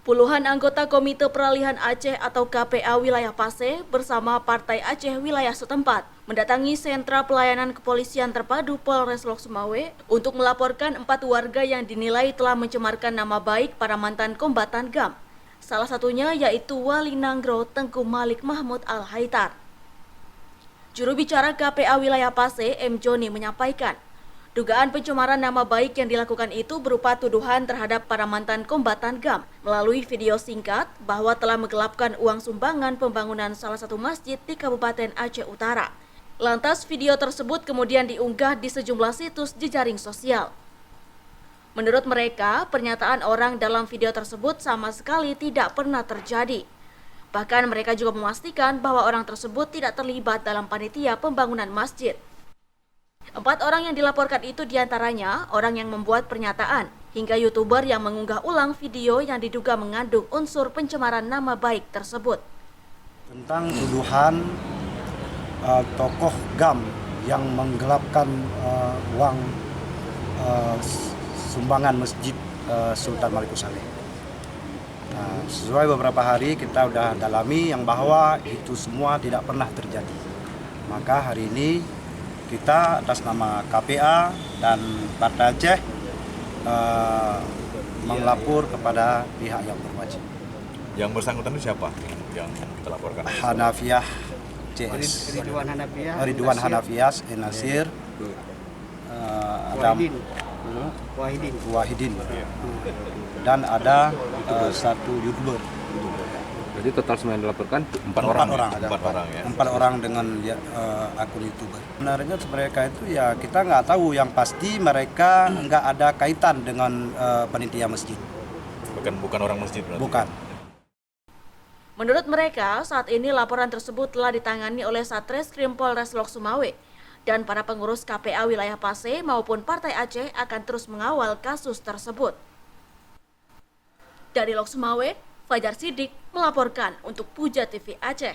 Puluhan anggota Komite Peralihan Aceh atau KPA Wilayah Paseh bersama Partai Aceh Wilayah setempat mendatangi sentra pelayanan kepolisian terpadu Polres Lok Sumawe untuk melaporkan 4 warga yang dinilai telah mencemarkan nama baik para mantan kombatan GAM. Salah satunya yaitu Wali Nanggro Tengku Malik Mahmud Al-Haitar. Juru bicara KPA Wilayah Paseh, M. Joni menyampaikan, dugaan pencemaran nama baik yang dilakukan itu berupa tuduhan terhadap para mantan kombatan GAM melalui video singkat bahwa telah menggelapkan uang sumbangan pembangunan salah satu masjid di Kabupaten Aceh Utara. Lantas video tersebut kemudian diunggah di sejumlah situs jejaring sosial. Menurut mereka, pernyataan orang dalam video tersebut sama sekali tidak pernah terjadi. Bahkan mereka juga memastikan bahwa orang tersebut tidak terlibat dalam panitia pembangunan masjid. 4 orang yang dilaporkan itu diantaranya orang yang membuat pernyataan, hingga YouTuber yang mengunggah ulang video yang diduga mengandung unsur pencemaran nama baik tersebut. Tentang tuduhan tokoh GAM yang menggelapkan uang sumbangan Masjid Sultan Malik Saleh. Nah, sesuai beberapa hari kita sudah dalami yang bahwa itu semua tidak pernah terjadi. Maka hari ini kita atas nama KPA dan Partai Aceh melapor kepada pihak yang berwajib. Yang bersangkutan itu siapa yang kita laporkan? Hanafiah CS, Ridwan Hanafiah, Nasir, Adam Wahidin, dan ada satu YouTuber. Jadi total semua yang dilaporkan 4 orang. Ada 4 orang ya. 4 orang dengan akun YouTuber. Sebenarnya mereka itu ya kita nggak tahu, yang pasti mereka nggak ada kaitan dengan panitia masjid. Bukan orang masjid berarti. Bukan. Menurut mereka, saat ini laporan tersebut telah ditangani oleh Satreskrim Polres Lok Sumawe dan para pengurus KPA Wilayah Paseh maupun Partai Aceh akan terus mengawal kasus tersebut. Dari Lok Sumawe, Fajar Sidik melaporkan untuk Puja TV Aceh.